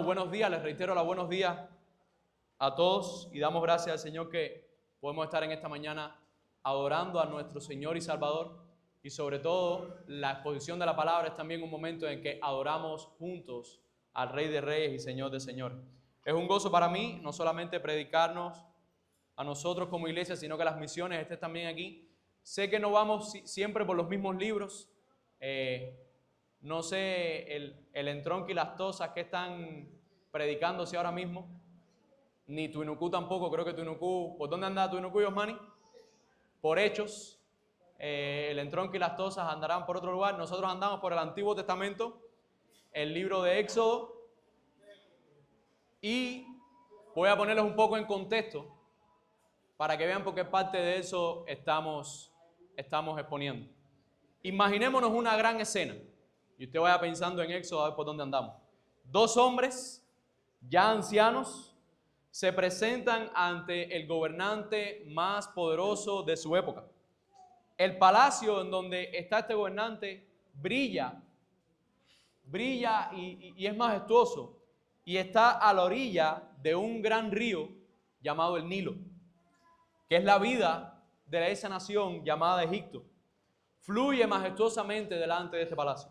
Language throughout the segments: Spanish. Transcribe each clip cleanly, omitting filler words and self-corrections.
buenos días. Les reitero los buenos días a todos y damos gracias al Señor que podemos estar en esta mañana adorando a nuestro Señor y Salvador, y sobre todo la exposición de la palabra es también un momento en que adoramos juntos al Rey de Reyes y Señor de Señores. Es un gozo para mí no solamente predicarnos a nosotros como iglesia, sino que las misiones estén también aquí. Sé que no vamos siempre por los mismos libros. No sé el entronque y las tosas que están predicándose ahora mismo, ni Tuinucú tampoco. Creo que Tuinucú, ¿por dónde anda Tuinucú y Osmani? Por Hechos. El entronque y las tosas andarán por otro lugar. Nosotros andamos por el Antiguo Testamento, el libro de Éxodo, y voy a ponerlos un poco en contexto para que vean por qué parte de eso estamos exponiendo. Imaginémonos una gran escena, y usted vaya pensando en Éxodo a ver por dónde andamos. Dos hombres ya ancianos se presentan ante el gobernante más poderoso de su época. El palacio en donde está este gobernante brilla y es majestuoso, y está a la orilla de un gran río llamado el Nilo, que es la vida de esa nación llamada Egipto. Fluye majestuosamente delante de este palacio.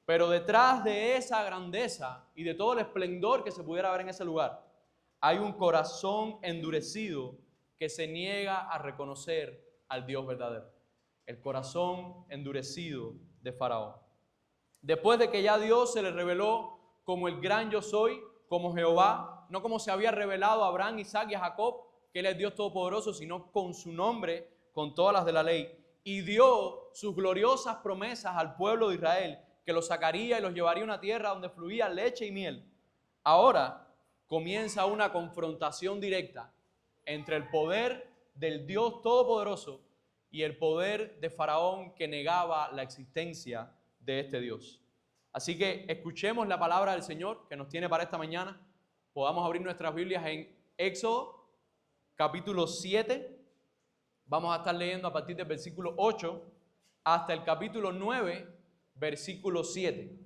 Pero detrás de esa grandeza y de todo el esplendor que se pudiera ver en ese lugar, hay un corazón endurecido que se niega a reconocer al Dios verdadero. El corazón endurecido de Faraón. Después de que ya Dios se le reveló como el gran yo soy, como Jehová, no como se había revelado a Abraham, Isaac y a Jacob, que Él es Dios Todopoderoso, sino con su nombre, con todas las de la ley, y dio sus gloriosas promesas al pueblo de Israel, que los sacaría y los llevaría a una tierra donde fluía leche y miel. Ahora comienza una confrontación directa entre el poder del Dios Todopoderoso y el poder de Faraón, que negaba la existencia de este Dios. Así que escuchemos la palabra del Señor que nos tiene para esta mañana. Podamos abrir nuestras Biblias en Éxodo, capítulo 7. Vamos a estar leyendo a partir del versículo 8 hasta el capítulo 9, versículo 7.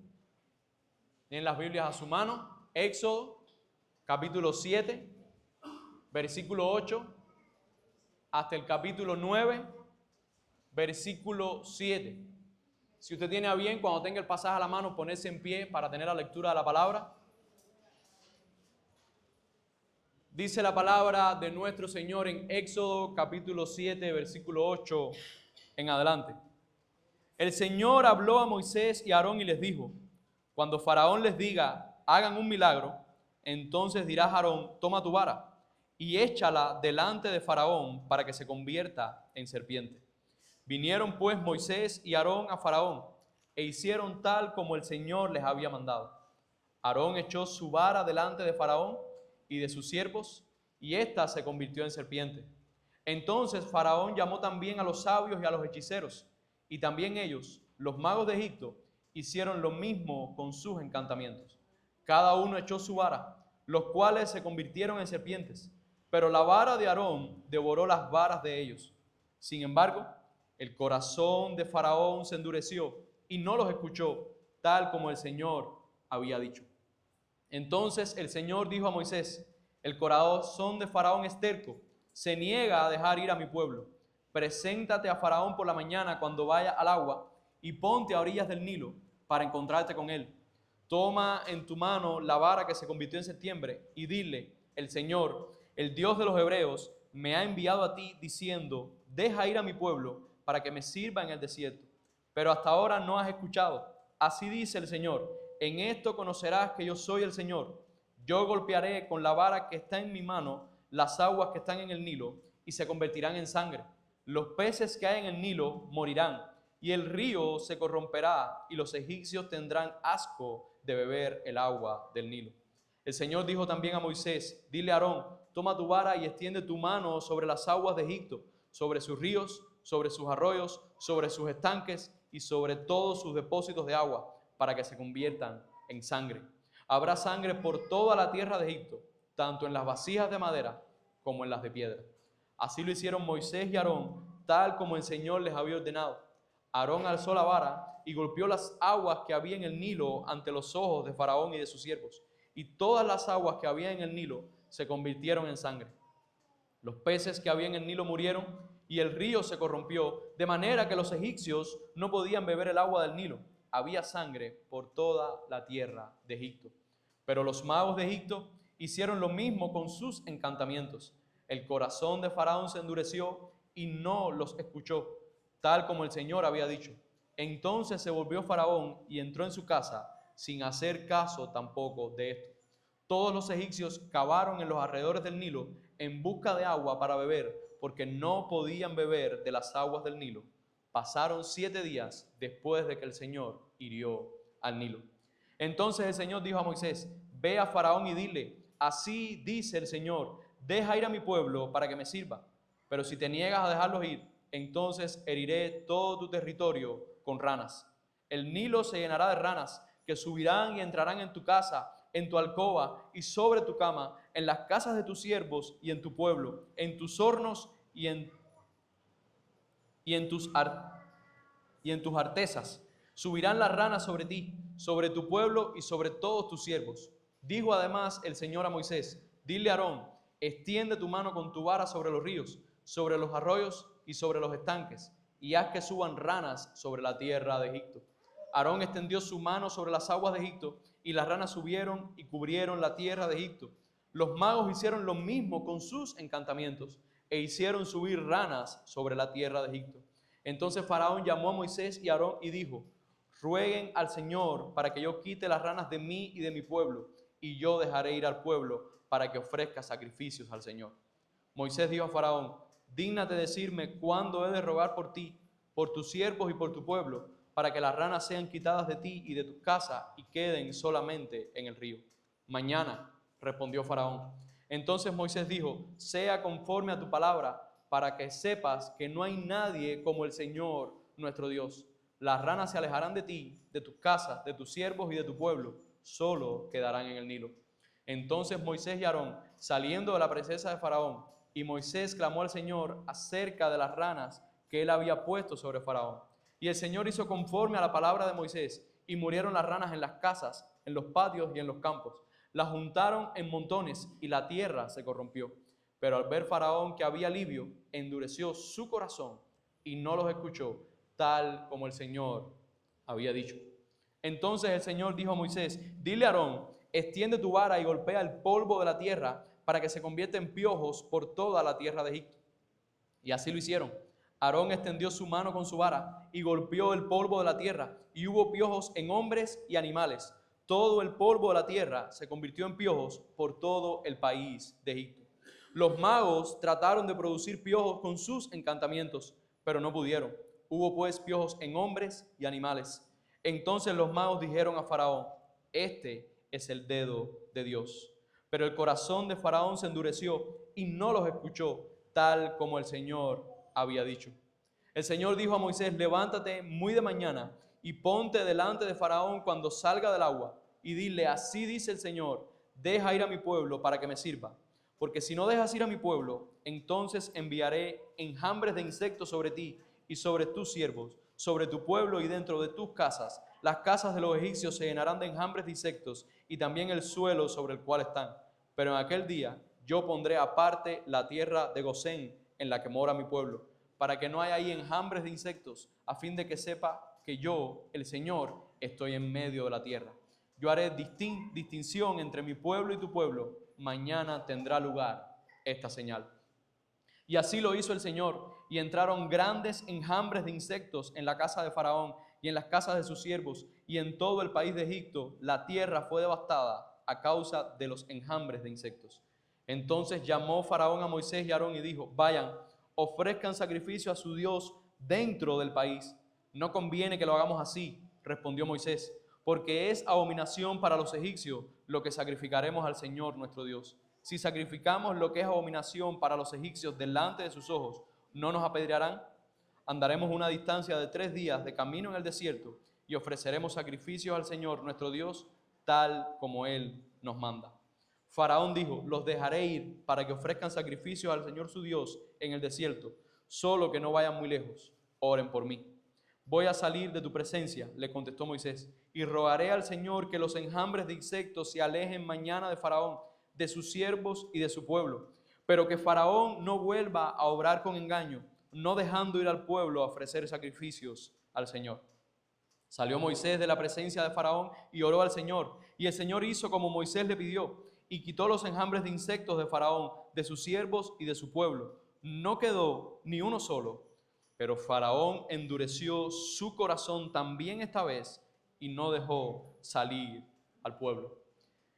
Tienen las Biblias a su mano. Éxodo, capítulo 7, versículo 8 hasta el capítulo 9, versículo 7. Si usted tiene a bien, cuando tenga el pasaje a la mano, ponerse en pie para tener la lectura de la palabra. Dice la palabra de nuestro Señor en Éxodo capítulo 7, versículo 8 en adelante. El Señor habló a Moisés y a Aarón y les dijo: cuando Faraón les diga, hagan un milagro, entonces dirás a Aarón, toma tu vara y échala delante de Faraón para que se convierta en serpiente. Vinieron pues Moisés y Aarón a Faraón e hicieron tal como el Señor les había mandado. Aarón echó su vara delante de Faraón y de sus siervos, y ésta se convirtió en serpiente. Entonces Faraón llamó también a los sabios y a los hechiceros, y también ellos, los magos de Egipto, hicieron lo mismo con sus encantamientos. Cada uno echó su vara, los cuales se convirtieron en serpientes, pero la vara de Aarón devoró las varas de ellos. Sin embargo, el corazón de Faraón se endureció y no los escuchó, tal como el Señor había dicho. Entonces el Señor dijo a Moisés: el corazón de Faraón es terco, se niega a dejar ir a mi pueblo. Preséntate a Faraón por la mañana cuando vaya al agua y ponte a orillas del Nilo para encontrarte con él. Toma en tu mano la vara que se convirtió en septiembre y dile: el Señor, el Dios de los hebreos, me ha enviado a ti diciendo: deja ir a mi pueblo para que me sirva en el desierto. Pero hasta ahora no has escuchado. Así dice el Señor: en esto conocerás que yo soy el Señor. Yo golpearé con la vara que está en mi mano las aguas que están en el Nilo y se convertirán en sangre. Los peces que hay en el Nilo morirán y el río se corromperá y los egipcios tendrán asco de beber el agua del Nilo. El Señor dijo también a Moisés: dile a Aarón, toma tu vara y extiende tu mano sobre las aguas de Egipto, sobre sus ríos, sobre sus arroyos, sobre sus estanques y sobre todos sus depósitos de agua, para que se conviertan en sangre. Habrá sangre por toda la tierra de Egipto, tanto en las vasijas de madera como en las de piedra. Así lo hicieron Moisés y Aarón, tal como el Señor les había ordenado. Aarón alzó la vara y golpeó las aguas que había en el Nilo ante los ojos de Faraón y de sus siervos, y todas las aguas que había en el Nilo se convirtieron en sangre. Los peces que había en el Nilo murieron y el río se corrompió, de manera que los egipcios no podían beber el agua del Nilo. Había sangre por toda la tierra de Egipto. Pero los magos de Egipto hicieron lo mismo con sus encantamientos. El corazón de Faraón se endureció y no los escuchó, tal como el Señor había dicho. Entonces se volvió Faraón y entró en su casa sin hacer caso tampoco de esto. Todos los egipcios cavaron en los alrededores del Nilo en busca de agua para beber, porque no podían beber de las aguas del Nilo. Pasaron 7 días después de que el Señor hirió al Nilo. Entonces el Señor dijo a Moisés: ve a Faraón y dile: así dice el Señor, deja ir a mi pueblo para que me sirva. Pero si te niegas a dejarlos ir, entonces heriré todo tu territorio con ranas. El Nilo se llenará de ranas que subirán y entrarán en tu casa, en tu alcoba y sobre tu cama, en las casas de tus siervos y en tu pueblo, en tus hornos y en tus artesas. Subirán las ranas sobre ti, sobre tu pueblo y sobre todos tus siervos. Dijo además el Señor a Moisés: dile a Aarón: extiende tu mano con tu vara sobre los ríos, sobre los arroyos y sobre los estanques, y haz que suban ranas sobre la tierra de Egipto. Aarón extendió su mano sobre las aguas de Egipto, y las ranas subieron y cubrieron la tierra de Egipto. Los magos hicieron lo mismo con sus encantamientos, e hicieron subir ranas sobre la tierra de Egipto. Entonces Faraón llamó a Moisés y a Aarón y dijo: rueguen al Señor para que yo quite las ranas de mí y de mi pueblo, y yo dejaré ir al pueblo para que ofrezca sacrificios al Señor. Moisés dijo a Faraón: dígnate decirme cuándo he de rogar por ti, por tus siervos y por tu pueblo, para que las ranas sean quitadas de ti y de tu casa y queden solamente en el río. Mañana, respondió Faraón. Entonces Moisés dijo: sea conforme a tu palabra, para que sepas que no hay nadie como el Señor nuestro Dios. Las ranas se alejarán de ti, de tus casas, de tus siervos y de tu pueblo, solo quedarán en el Nilo. Entonces Moisés y Aarón, saliendo de la presencia de Faraón, y Moisés clamó al Señor acerca de las ranas que él había puesto sobre Faraón. Y el Señor hizo conforme a la palabra de Moisés, y murieron las ranas en las casas, en los patios y en los campos. Las juntaron en montones, y la tierra se corrompió. Pero al ver Faraón que había alivio, endureció su corazón y no los escuchó, tal como el Señor había dicho. Entonces el Señor dijo a Moisés: dile a Aarón: extiende tu vara y golpea el polvo de la tierra para que se convierta en piojos por toda la tierra de Egipto. Y así lo hicieron. Aarón extendió su mano con su vara y golpeó el polvo de la tierra, y hubo piojos en hombres y animales. Todo el polvo de la tierra se convirtió en piojos por todo el país de Egipto. Los magos trataron de producir piojos con sus encantamientos, pero no pudieron. Hubo pues piojos en hombres y animales. Entonces los magos dijeron a Faraón: este es el dedo de Dios. Pero el corazón de Faraón se endureció y no los escuchó, tal como el Señor había dicho. El Señor dijo a Moisés: levántate muy de mañana y ponte delante de Faraón cuando salga del agua, y dile: así dice el Señor, deja ir a mi pueblo para que me sirva. Porque si no dejas ir a mi pueblo, entonces enviaré enjambres de insectos sobre ti y sobre tus siervos, sobre tu pueblo y dentro de tus casas. Las casas de los egipcios se llenarán de enjambres de insectos, y también el suelo sobre el cual están. Pero en aquel día yo pondré aparte la tierra de Gosén, en la que mora mi pueblo, para que no haya ahí enjambres de insectos, a fin de que sepa que yo, el Señor, estoy en medio de la tierra. Yo haré distinción entre mi pueblo y tu pueblo. Mañana tendrá lugar esta señal. Y así lo hizo el Señor, y entraron grandes enjambres de insectos en la casa de Faraón y en las casas de sus siervos, y en todo el país de Egipto la tierra fue devastada a causa de los enjambres de insectos. Entonces llamó Faraón a Moisés y a Aarón y dijo: vayan, ofrezcan sacrificio a su Dios dentro del país. No conviene que lo hagamos así, respondió Moisés, porque es abominación para los egipcios lo que sacrificaremos al Señor nuestro Dios. Si sacrificamos lo que es abominación para los egipcios delante de sus ojos, ¿no nos apedrearán? Andaremos una distancia de 3 días de camino en el desierto y ofreceremos sacrificios al Señor nuestro Dios, tal como Él nos manda. Faraón dijo: los dejaré ir para que ofrezcan sacrificios al Señor su Dios en el desierto, solo que no vayan muy lejos, oren por mí. voy a salir de tu presencia, le contestó Moisés, y rogaré al Señor que los enjambres de insectos se alejen mañana de Faraón, de sus siervos y de su pueblo, pero que Faraón no vuelva a obrar con engaño, no dejando ir al pueblo a ofrecer sacrificios al Señor. Salió Moisés de la presencia de Faraón y oró al Señor, y el Señor hizo como Moisés le pidió, y quitó los enjambres de insectos de Faraón, de sus siervos y de su pueblo. No quedó ni uno solo, pero Faraón endureció su corazón también esta vez y no dejó salir al pueblo.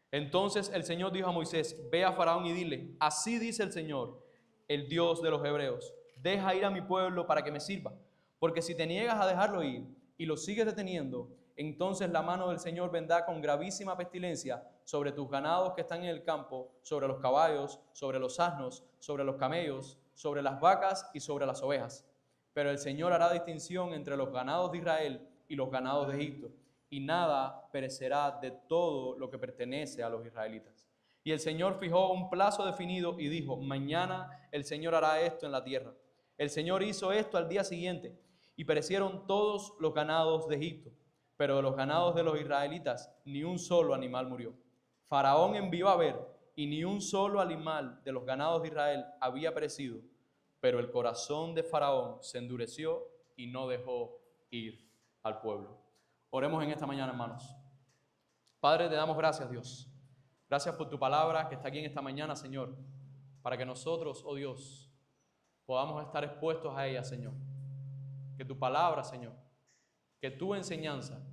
Entonces el Señor dijo a Moisés, ve a Faraón y dile, así dice el Señor, el Dios de los hebreos, deja ir a mi pueblo para que me sirva, porque si te niegas a dejarlo ir y lo sigues deteniendo, entonces la mano del Señor vendrá con gravísima pestilencia sobre tus ganados que están en el campo, sobre los caballos, sobre los asnos, sobre los camellos, sobre las vacas y sobre las ovejas. Pero el Señor hará distinción entre los ganados de Israel y los ganados de Egipto, y nada perecerá de todo lo que pertenece a los israelitas. Y el Señor fijó un plazo definido y dijo, mañana el Señor hará esto en la tierra. El Señor hizo esto al día siguiente, y perecieron todos los ganados de Egipto, pero de los ganados de los israelitas ni un solo animal murió. Faraón envió a ver, y ni un solo animal de los ganados de Israel había perecido, pero el corazón de Faraón se endureció y no dejó ir al pueblo. Oremos en esta mañana, hermanos. Padre, te damos gracias, Dios. Gracias por tu palabra que está aquí en esta mañana, Señor, para que nosotros, oh Dios, podamos estar expuestos a ella, Señor. Que tu palabra, Señor, que tu enseñanza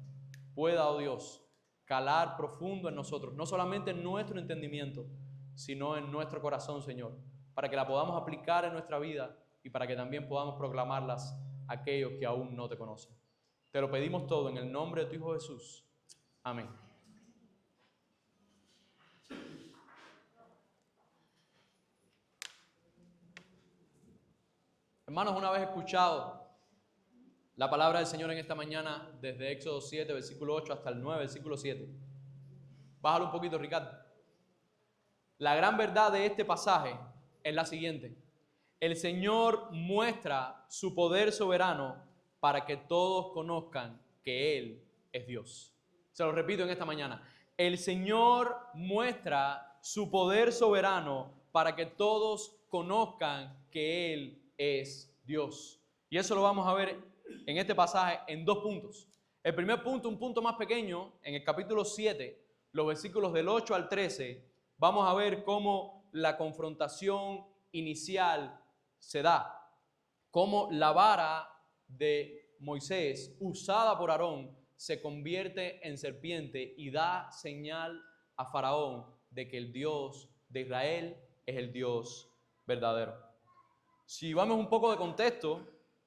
pueda, oh Dios, calar profundo en nosotros, no solamente en nuestro entendimiento, sino en nuestro corazón, Señor, para que la podamos aplicar en nuestra vida y para que también podamos proclamarlas a aquellos que aún no te conocen. Te lo pedimos todo en el nombre de tu Hijo Jesús. Amén. Hermanos, una vez escuchado la palabra del Señor en esta mañana, desde Éxodo 7, versículo 8 hasta el 9, versículo 7. Bájalo un poquito, Ricardo. La gran verdad de este pasaje es la siguiente. El Señor muestra su poder soberano para que todos conozcan que Él es Dios. Se lo repito en esta mañana. El Señor muestra su poder soberano para que todos conozcan que Él es Dios. Y eso lo vamos a ver en este pasaje en dos puntos. El primer punto, un punto más pequeño, en el capítulo 7, los versículos del 8 al 13, vamos a ver cómo la confrontación inicial se da, cómo la vara de Moisés, usada por Aarón, se convierte en serpiente y da señal a Faraón de que el Dios de Israel es el Dios verdadero. Si vamos un poco de contexto,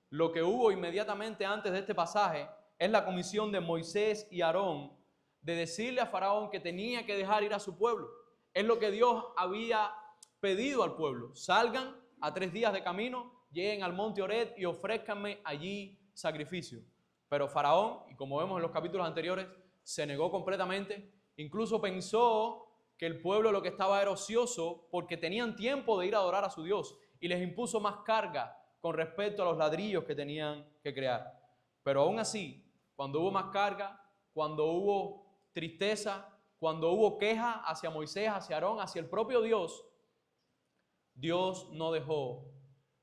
lo que hubo inmediatamente antes de este pasaje es la comisión de Moisés y Aarón de decirle a Faraón que tenía que dejar ir a su pueblo. Es lo que Dios había pedido al pueblo. Salgan a 3 días de camino, lleguen al monte Horeb y ofrézcanme allí sacrificio. Pero Faraón, y como vemos en los capítulos anteriores, se negó completamente. Incluso pensó que el pueblo lo que estaba era ocioso porque tenían tiempo de ir a adorar a su Dios y les impuso más carga con respecto a los ladrillos que tenían que crear. Pero aún así, cuando hubo más carga, cuando hubo tristeza, cuando hubo queja hacia Moisés, hacia Aarón, hacia el propio Dios, Dios no dejó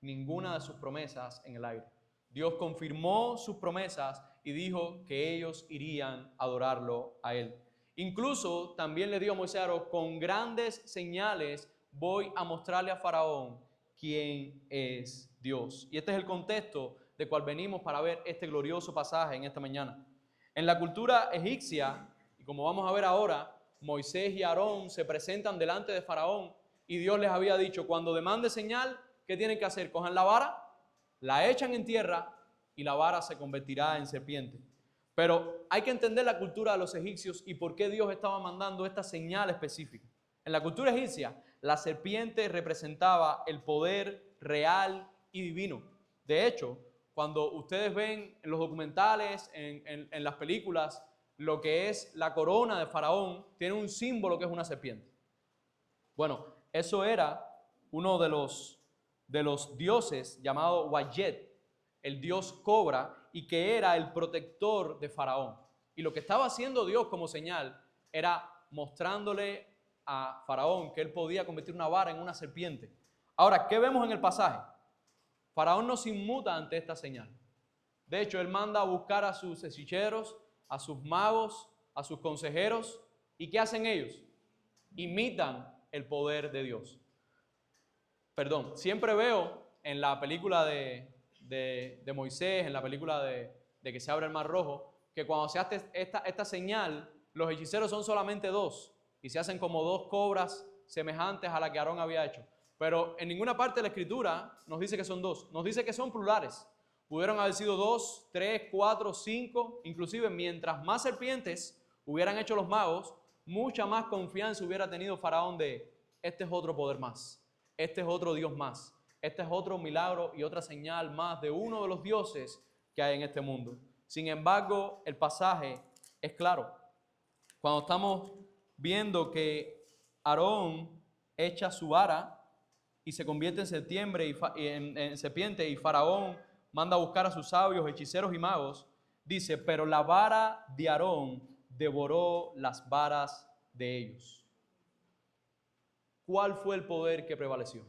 ninguna de sus promesas en el aire. Dios confirmó sus promesas y dijo que ellos irían a adorarlo a Él. Incluso también le dijo a Moisés, con grandes señales voy a mostrarle a Faraón quién es Dios. Y este es el contexto de cual venimos para ver este glorioso pasaje en esta mañana. En la cultura egipcia, y como vamos a ver ahora, Moisés y Aarón se presentan delante de Faraón y Dios les había dicho, cuando demande señal, ¿qué tienen que hacer? Cojan la vara, la echan en tierra y la vara se convertirá en serpiente. Pero hay que entender la cultura de los egipcios y por qué Dios estaba mandando esta señal específica. En la cultura egipcia, la serpiente representaba el poder real y divino. De hecho, cuando ustedes ven en los documentales, en las películas, lo que es la corona de Faraón, tiene un símbolo que es una serpiente. Bueno, eso era uno de los dioses llamado Wayet, el dios cobra, y que era el protector de Faraón. Y lo que estaba haciendo Dios como señal era mostrándole a Faraón que él podía convertir una vara en una serpiente. Ahora, ¿qué vemos en el pasaje? Faraón no se inmuta ante esta señal. De hecho, él manda a buscar a sus hechiceros, a sus magos, a sus consejeros. ¿Y qué hacen ellos? Imitan el poder de Dios. Perdón, siempre veo en la película de Moisés, en la película de que se abre el Mar Rojo, que cuando se hace esta señal, los hechiceros son solamente dos y se hacen como dos cobras semejantes a la que Aarón había hecho. Pero en ninguna parte de la Escritura nos dice que son dos, nos dice que son plurales. Pudieron haber sido 2, 3, 4, 5, inclusive mientras más serpientes hubieran hecho los magos, mucha más confianza hubiera tenido Faraón de este es otro poder más, este es otro Dios más, este es otro milagro y otra señal más de uno de los dioses que hay en este mundo. Sin embargo, el pasaje es claro. Cuando estamos viendo que Aarón echa su vara y se convierte en serpiente y Faraón manda a buscar a sus sabios, hechiceros y magos, dice, pero la vara de Aarón devoró las varas de ellos. ¿Cuál fue el poder que prevaleció?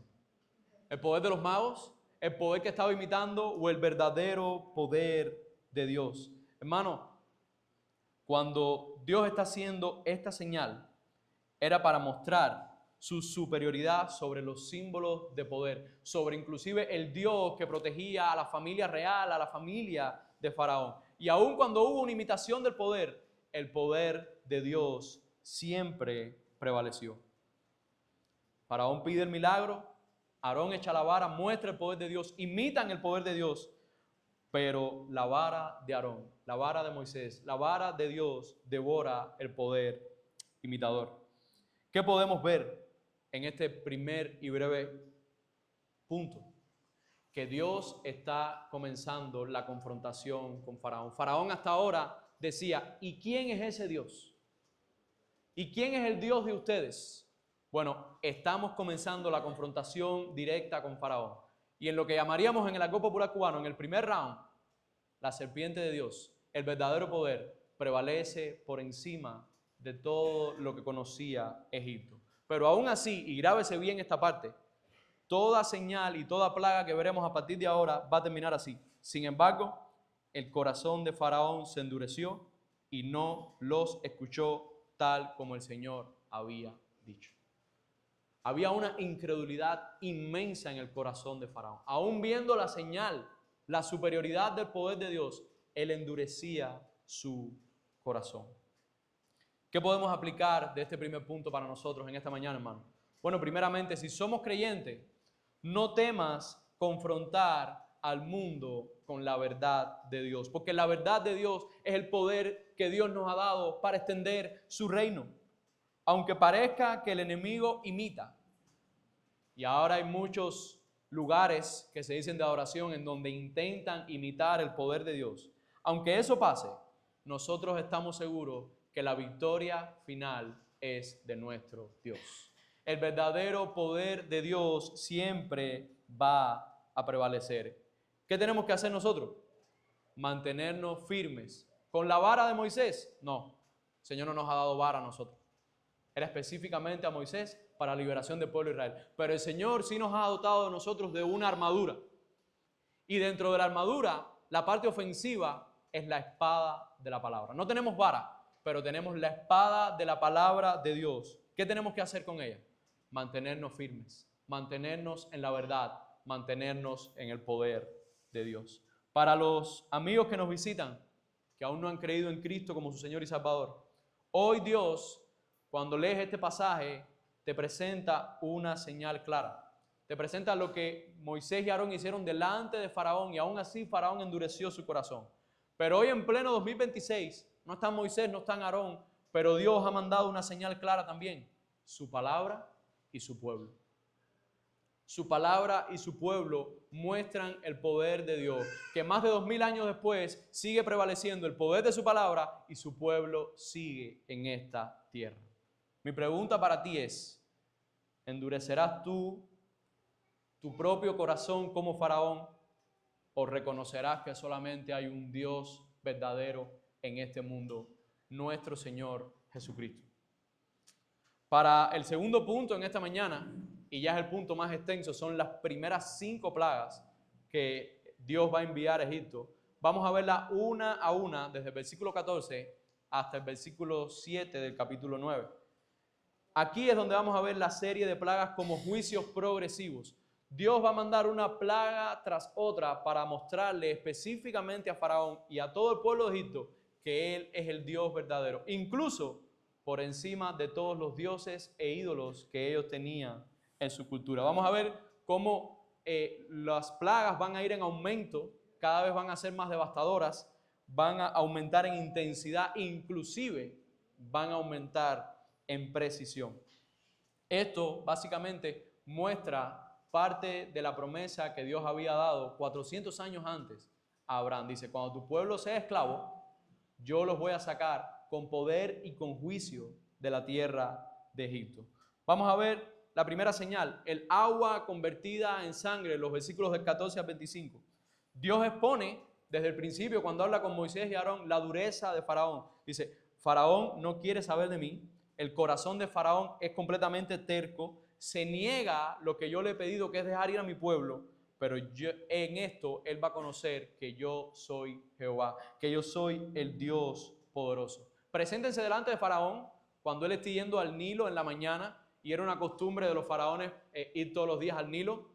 ¿El poder de los magos? ¿El poder que estaba imitando o el verdadero poder de Dios? Hermano, cuando Dios está haciendo esta señal, era para mostrar su superioridad sobre los símbolos de poder, sobre inclusive el Dios que protegía a la familia real, a la familia de Faraón. Y aun cuando hubo una imitación del poder, el poder de Dios siempre prevaleció. Faraón pide el milagro, Aarón echa la vara, muestra el poder de Dios, imitan el poder de Dios, pero la vara de Aarón, la vara de Moisés, la vara de Dios devora el poder imitador. ¿Qué podemos ver en este primer y breve punto? Que Dios está comenzando la confrontación con Faraón. Faraón hasta ahora decía, ¿y quién es ese Dios? ¿Y quién es el Dios de ustedes? Bueno, estamos comenzando la confrontación directa con Faraón. Y en lo que llamaríamos en el argot popular cubano, en el primer round, la serpiente de Dios, el verdadero poder, prevalece por encima de todo lo que conocía Egipto. Pero aún así, y grábese bien esta parte, toda señal y toda plaga que veremos a partir de ahora va a terminar así. Sin embargo, el corazón de Faraón se endureció y no los escuchó tal como el Señor había dicho. Había una incredulidad inmensa en el corazón de Faraón. Aún viendo la señal, la superioridad del poder de Dios, él endurecía su corazón. ¿Qué podemos aplicar de este primer punto para nosotros en esta mañana, hermano? Bueno, primeramente, si somos creyentes, no temas confrontar al mundo con la verdad de Dios, porque la verdad de Dios es el poder que Dios nos ha dado para extender su reino. Aunque parezca que el enemigo imita, y ahora hay muchos lugares que se dicen de adoración en donde intentan imitar el poder de Dios, aunque eso pase, nosotros estamos seguros que la victoria final es de nuestro Dios. El verdadero poder de Dios siempre va a prevalecer. ¿Qué tenemos que hacer nosotros? Mantenernos firmes. ¿Con la vara de Moisés? No, el Señor no nos ha dado vara a nosotros. Era específicamente a Moisés para la liberación del pueblo de Israel. Pero el Señor sí nos ha dotado de nosotros de una armadura. Y dentro de la armadura, la parte ofensiva es la espada de la palabra. No tenemos vara, pero tenemos la espada de la palabra de Dios. ¿Qué tenemos que hacer con ella? Mantenernos firmes, mantenernos en la verdad, mantenernos en el poder de Dios. Para los amigos que nos visitan, que aún no han creído en Cristo como su Señor y Salvador, hoy Dios, cuando lees este pasaje, te presenta una señal clara. Te presenta lo que Moisés y Aarón hicieron delante de Faraón y aún así Faraón endureció su corazón. Pero hoy en pleno 2026, no está Moisés, no está Aarón, pero Dios ha mandado una señal clara también, su palabra y su pueblo. Su palabra y su pueblo muestran el poder de Dios, que más de 2000 años después sigue prevaleciendo el poder de su palabra y su pueblo sigue en esta tierra. Mi pregunta para ti es, ¿endurecerás tú tu propio corazón como Faraón? o reconocerás que solamente hay un Dios verdadero en este mundo, nuestro Señor Jesucristo. Para el segundo punto en esta mañana, y ya es el punto más extenso, son las primeras 5 plagas que Dios va a enviar a Egipto. Vamos a verlas una a una desde el versículo 14 hasta el versículo 7 del capítulo 9. Aquí es donde vamos a ver la serie de plagas como juicios progresivos. Dios va a mandar una plaga tras otra para mostrarle específicamente a Faraón y a todo el pueblo de Egipto que Él es el Dios verdadero, incluso por encima de todos los dioses e ídolos que ellos tenían en su cultura. Vamos a ver cómo las plagas van a ir en aumento, cada vez van a ser más devastadoras, van a aumentar en intensidad, inclusive van a aumentar en precisión. Esto básicamente muestra parte de la promesa que Dios había dado 400 años antes a Abraham. Dice, cuando tu pueblo sea esclavo, yo los voy a sacar con poder y con juicio de la tierra de Egipto. Vamos a ver la primera señal, el agua convertida en sangre, los versículos del 14 al 25. Dios expone desde el principio, cuando habla con Moisés y Aarón, la dureza de Faraón. Dice, Faraón no quiere saber de mí, el corazón de Faraón es completamente terco, se niega lo que yo le he pedido, que es dejar ir a mi pueblo, pero en esto él va a conocer que yo soy Jehová, que yo soy el Dios poderoso. Preséntense delante de Faraón cuando él esté yendo al Nilo en la mañana, y era una costumbre de los faraones ir todos los días al Nilo.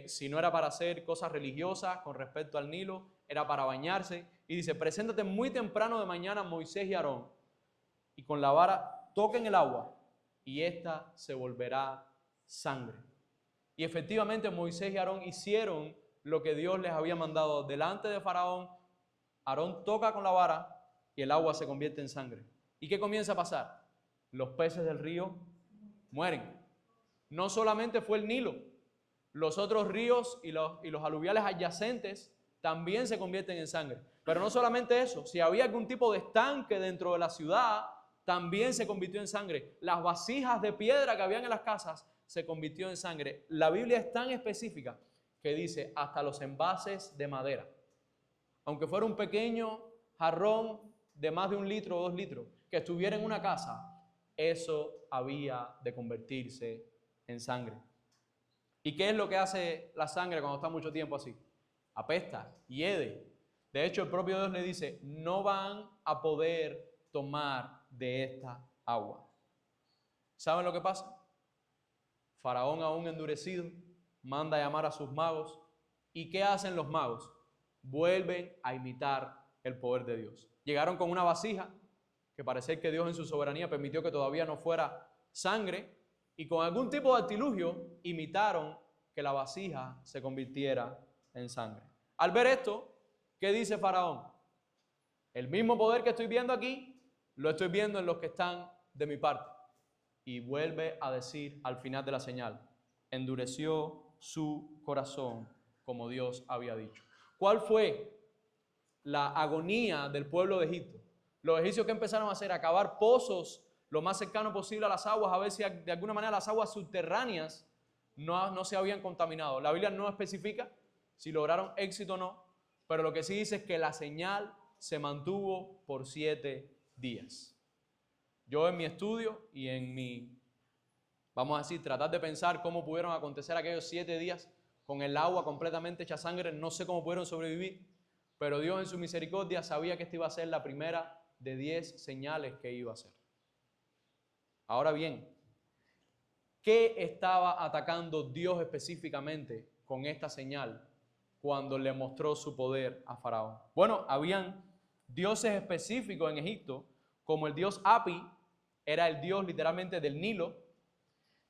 Si no era para hacer cosas religiosas con respecto al Nilo, era para bañarse. Y dice, preséntate muy temprano de mañana Moisés y Aarón, y con la vara toquen el agua, y ésta se volverá sangre. Y efectivamente Moisés y Aarón hicieron lo que Dios les había mandado. Delante de Faraón, Aarón toca con la vara y el agua se convierte en sangre. ¿Y qué comienza a pasar? Los peces del río mueren. No solamente fue el Nilo, los otros ríos y los aluviales adyacentes también se convierten en sangre. Pero no solamente eso, si había algún tipo de estanque dentro de la ciudad, también se convirtió en sangre. Las vasijas de piedra que habían en las casas se convirtió en sangre. La Biblia es tan específica que dice hasta los envases de madera. Aunque fuera un pequeño jarrón de más de 1 litro o 2 litros que estuviera en una casa, eso había de convertirse en sangre. ¿Y qué es lo que hace la sangre cuando está mucho tiempo así? Apesta, hiede. De hecho, el propio Dios le dice, no van a poder tomar de esta agua. ¿Saben lo que pasa? Faraón, aún endurecido, manda a llamar a sus magos. ¿Y qué hacen los magos? Vuelven a imitar el poder de Dios. Llegaron con una vasija, que parece que Dios en su soberanía permitió que todavía no fuera sangre, y con algún tipo de artilugio imitaron que la vasija se convirtiera en sangre. Al ver esto, ¿qué dice Faraón? El mismo poder que estoy viendo aquí, lo estoy viendo en los que están de mi parte. Y vuelve a decir al final de la señal, endureció su corazón como Dios había dicho. ¿Cuál fue la agonía del pueblo de Egipto? Los egipcios, que empezaron a hacer, a cavar pozos lo más cercano posible a las aguas, a ver si de alguna manera las aguas subterráneas no se habían contaminado. La Biblia no especifica si lograron éxito o no, pero lo que sí dice es que la señal se mantuvo por 7 días. Yo en mi estudio y en mi, vamos a decir, tratar de pensar cómo pudieron acontecer aquellos 7 días con el agua completamente hecha sangre, no sé cómo pudieron sobrevivir, pero Dios en su misericordia sabía que esta iba a ser la primera de 10 señales que iba a hacer. Ahora bien, ¿qué estaba atacando Dios específicamente con esta señal cuando le mostró su poder a Faraón? Bueno, habían dioses específicos en Egipto, como el dios Api, era el dios literalmente del Nilo.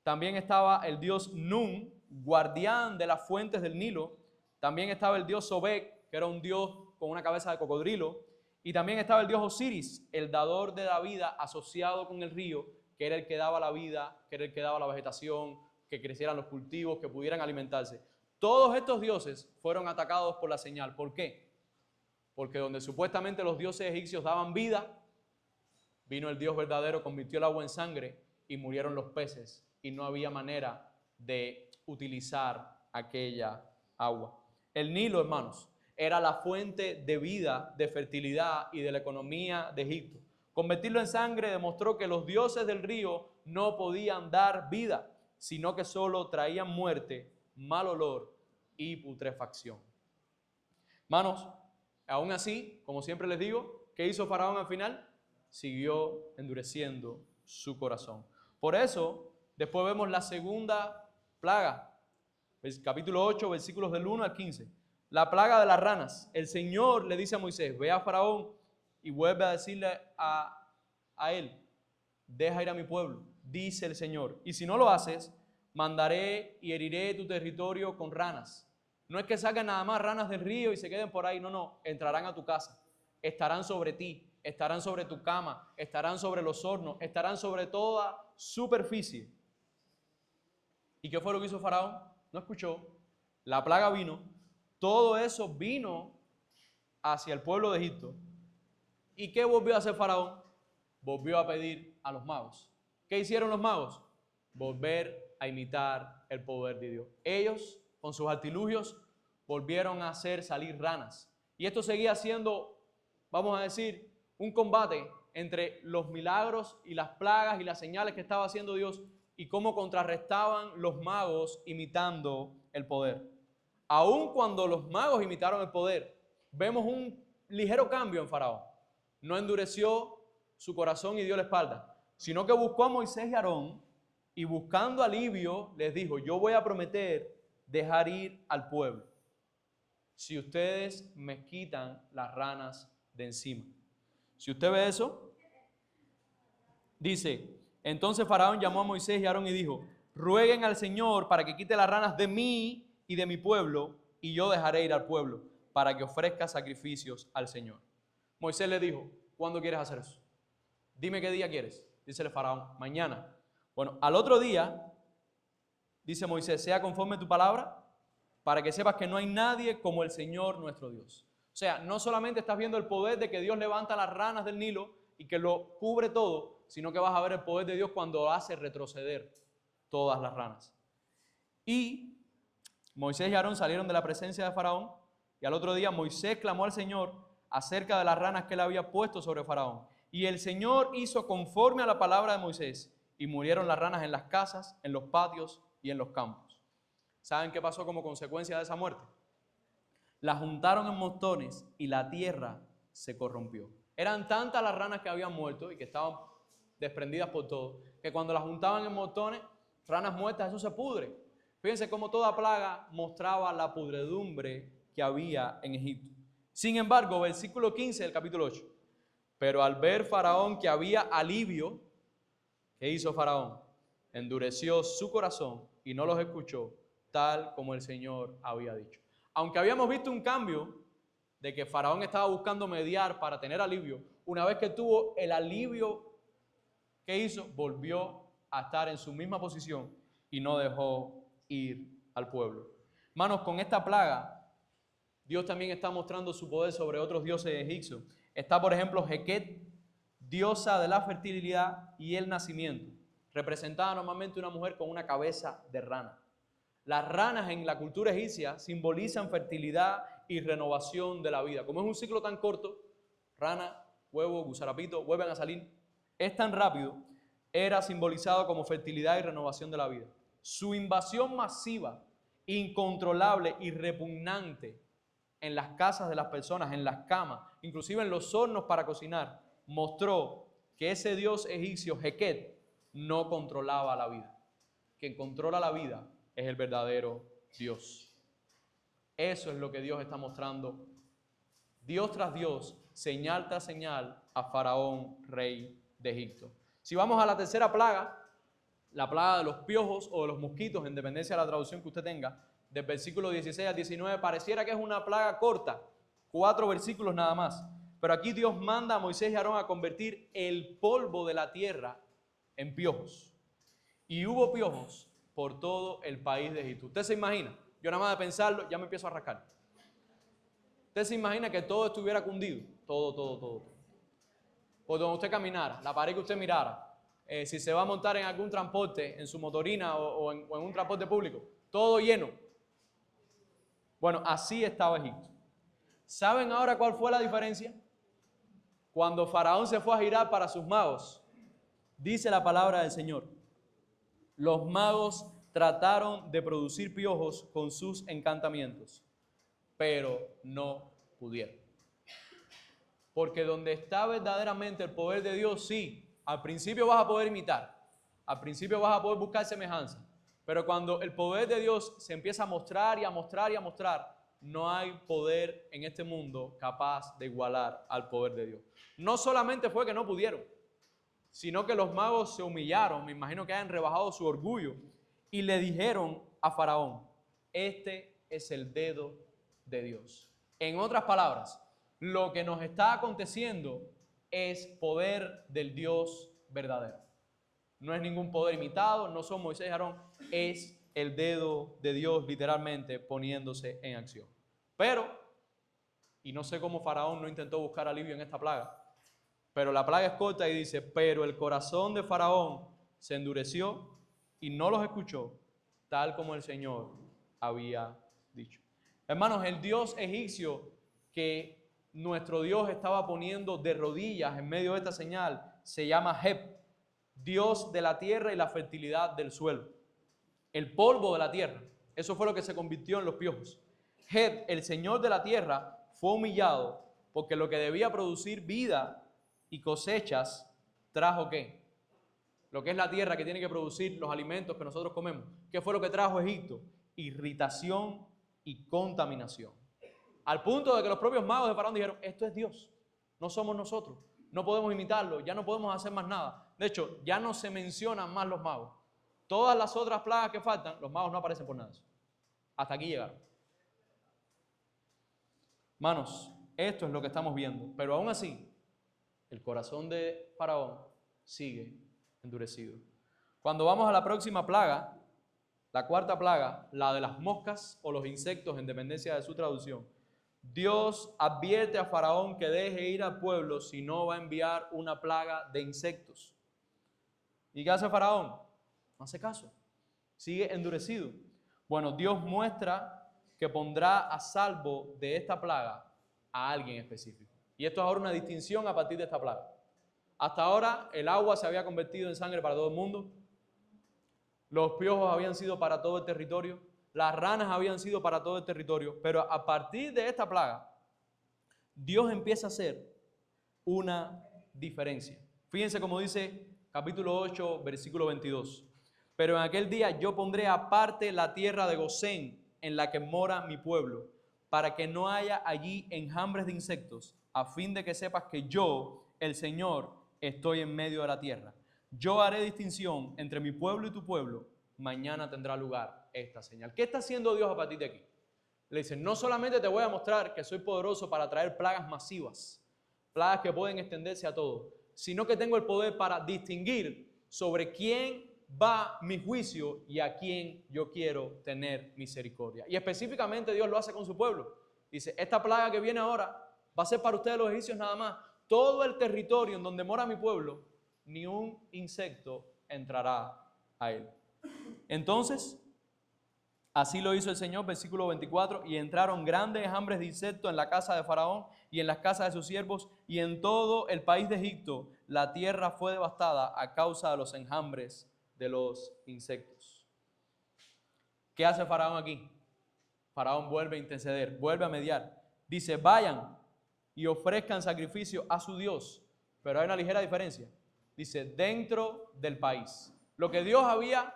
También estaba el dios Nun, guardián de las fuentes del Nilo. También estaba el dios Sobek, que era un dios con una cabeza de cocodrilo. Y también estaba el dios Osiris, el dador de la vida, asociado con el río, que era el que daba la vida, que era el que daba la vegetación, que crecieran los cultivos, que pudieran alimentarse. Todos estos dioses fueron atacados por la señal. ¿Por qué? Porque donde supuestamente los dioses egipcios daban vida, vino el Dios verdadero, convirtió el agua en sangre y murieron los peces, y no había manera de utilizar aquella agua. El Nilo, hermanos, era la fuente de vida, de fertilidad y de la economía de Egipto. Convertirlo en sangre demostró que los dioses del río no podían dar vida, sino que solo traían muerte, mal olor y putrefacción. Hermanos, aún así, como siempre les digo, ¿qué hizo Faraón al final? Siguió endureciendo su corazón. Por eso, después vemos la segunda plaga, capítulo 8, versículos del 1 al 15. La plaga de las ranas. El Señor le dice a Moisés, ve a Faraón y vuelve a decirle a él, deja ir a mi pueblo, dice el Señor. Y si no lo haces, mandaré y heriré tu territorio con ranas. No es que saquen nada más ranas del río y se queden por ahí, no, entrarán a tu casa, estarán sobre ti, estarán sobre tu cama, estarán sobre los hornos, estarán sobre toda superficie. ¿Y qué fue lo que hizo Faraón? No escuchó, la plaga vino, todo eso vino hacia el pueblo de Egipto. ¿Y qué volvió a hacer Faraón? Volvió a pedir a los magos. ¿Qué hicieron los magos? Volver a imitar el poder de Dios. Ellos, con sus artilugios, volvieron a hacer salir ranas. Y esto seguía siendo, vamos a decir, un combate entre los milagros y las plagas y las señales que estaba haciendo Dios y cómo contrarrestaban los magos imitando el poder. Aun cuando los magos imitaron el poder, vemos un ligero cambio en Faraón. No endureció su corazón y dio la espalda, sino que buscó a Moisés y Aarón y buscando alivio les dijo, yo voy a prometer dejar ir al pueblo si ustedes me quitan las ranas de encima. Si usted ve eso, dice, entonces Faraón llamó a Moisés y Aarón y dijo, rueguen al Señor para que quite las ranas de mí y de mi pueblo, y yo dejaré ir al pueblo para que ofrezca sacrificios al Señor. Moisés le dijo, ¿cuándo quieres hacer eso? Dime qué día quieres. Dice el Faraón, mañana. Bueno, al otro día, dice Moisés, sea conforme tu palabra, para que sepas que no hay nadie como el Señor nuestro Dios. O sea, no solamente estás viendo el poder de que Dios levanta las ranas del Nilo y que lo cubre todo, sino que vas a ver el poder de Dios cuando hace retroceder todas las ranas. Y Moisés y Aarón salieron de la presencia de Faraón y al otro día Moisés clamó al Señor acerca de las ranas que él había puesto sobre Faraón. Y el Señor hizo conforme a la palabra de Moisés y murieron las ranas en las casas, en los patios y en los campos. ¿Saben qué pasó como consecuencia de esa muerte? Las juntaron en montones y la tierra se corrompió. Eran tantas las ranas que habían muerto y que estaban desprendidas por todo, que cuando las juntaban en montones, ranas muertas, eso se pudre. Fíjense cómo toda plaga mostraba la pudredumbre que había en Egipto. Sin embargo, versículo 15 del capítulo 8. Pero al ver Faraón que había alivio, ¿qué hizo Faraón? Endureció su corazón y no los escuchó, tal como el Señor había dicho. Aunque habíamos visto un cambio de que Faraón estaba buscando mediar para tener alivio, una vez que tuvo el alivio, ¿qué hizo? Volvió a estar en su misma posición y no dejó ir al pueblo. Hermanos, con esta plaga, Dios también está mostrando su poder sobre otros dioses egipcios. Está, por ejemplo, Heket, diosa de la fertilidad y el nacimiento, representada normalmente una mujer con una cabeza de rana. Las ranas en la cultura egipcia simbolizan fertilidad y renovación de la vida. Como es un ciclo tan corto, rana, huevo, gusarapito, vuelven a salir, es tan rápido, era simbolizado como fertilidad y renovación de la vida. Su invasión masiva, incontrolable y repugnante en las casas de las personas, en las camas, inclusive en los hornos para cocinar, mostró que ese dios egipcio, Heket, no controlaba la vida. Quien controla la vida es el verdadero Dios. Eso es lo que Dios está mostrando, Dios tras Dios, señal tras señal, a Faraón, rey de Egipto. Si vamos a la tercera plaga, la plaga de los piojos o de los mosquitos, en dependencia de la traducción que usted tenga, del versículo 16 al 19, pareciera que es una plaga corta, 4 versículos nada más. Pero aquí Dios manda a Moisés y Aarón a convertir el polvo de la tierra en piojos. Y hubo piojos por todo el país de Egipto. ¿Usted se imagina? Yo nada más de pensarlo ya me empiezo a rascar. ¿Usted se imagina que todo estuviera cundido? Todo. Por donde usted caminara, la pared que usted mirara, si se va a montar en algún transporte, en su motorina o en un transporte público, todo lleno. Bueno, así estaba Egipto. ¿Saben ahora cuál fue la diferencia? Cuando Faraón se fue a girar para sus magos, dice la palabra del Señor, los magos trataron de producir piojos con sus encantamientos, pero no pudieron. Porque donde está verdaderamente el poder de Dios, sí, al principio vas a poder imitar, al principio vas a poder buscar semejanza, pero cuando el poder de Dios se empieza a mostrar y a mostrar y a mostrar, no hay poder en este mundo capaz de igualar al poder de Dios. No solamente fue que no pudieron, sino que los magos se humillaron, me imagino que hayan rebajado su orgullo, y le dijeron a Faraón, este es el dedo de Dios. En otras palabras, lo que nos está aconteciendo es poder del Dios verdadero. No es ningún poder imitado, no son Moisés y Aarón, es el dedo de Dios literalmente poniéndose en acción. Pero, y no sé cómo Faraón no intentó buscar alivio en esta plaga, pero la plaga es corta y dice, pero el corazón de Faraón se endureció y no los escuchó, tal como el Señor había dicho. Hermanos, el Dios egipcio que nuestro Dios estaba poniendo de rodillas en medio de esta señal se llama Heb, Dios de la tierra y la fertilidad del suelo. El polvo de la tierra, eso fue lo que se convirtió en los piojos. Heb, el Señor de la tierra, fue humillado porque lo que debía producir vida y cosechas, trajo ¿qué? Lo que es la tierra que tiene que producir los alimentos que nosotros comemos. ¿Qué fue lo que trajo Egipto? Irritación y contaminación. Al punto de que los propios magos de Faraón dijeron, esto es Dios, no somos nosotros, no podemos imitarlo, ya no podemos hacer más nada. De hecho, ya no se mencionan más los magos. Todas las otras plagas que faltan, los magos no aparecen por nada. Hasta aquí llegaron. Hermanos, esto es lo que estamos viendo, pero aún así, el corazón de Faraón sigue endurecido. Cuando vamos a la próxima plaga, la cuarta plaga, la de las moscas o los insectos, en dependencia de su traducción, Dios advierte a Faraón que deje ir al pueblo si no va a enviar una plaga de insectos. ¿Y qué hace Faraón? No hace caso, sigue endurecido. Bueno, Dios muestra que pondrá a salvo de esta plaga a alguien específico. Y esto es ahora una distinción a partir de esta plaga. Hasta ahora el agua se había convertido en sangre para todo el mundo. Los piojos habían sido para todo el territorio. Las ranas habían sido para todo el territorio. Pero a partir de esta plaga, Dios empieza a hacer una diferencia. Fíjense cómo dice capítulo 8, versículo 22. Pero en aquel día yo pondré aparte la tierra de Gosén en la que mora mi pueblo, para que no haya allí enjambres de insectos, a fin de que sepas que yo, el Señor, estoy en medio de la tierra. Yo haré distinción entre mi pueblo y tu pueblo. Mañana tendrá lugar esta señal. ¿Qué está haciendo Dios a partir de aquí? Le dice, no solamente te voy a mostrar que soy poderoso para traer plagas masivas, plagas que pueden extenderse a todo, sino que tengo el poder para distinguir sobre quién va mi juicio y a quién yo quiero tener misericordia. Y específicamente Dios lo hace con su pueblo. Dice, esta plaga que viene ahora va a ser para ustedes los egipcios nada más. Todo el territorio en donde mora mi pueblo, ni un insecto entrará a él. Entonces, así lo hizo el Señor, versículo 24, y entraron grandes enjambres de insectos en la casa de Faraón y en las casas de sus siervos, y en todo el país de Egipto la tierra fue devastada a causa de los enjambres de los insectos. ¿Qué hace Faraón aquí? Faraón vuelve a interceder, vuelve a mediar. Dice, vayan y ofrezcan sacrificio a su Dios. Pero hay una ligera diferencia. Dice, dentro del país. Lo que Dios había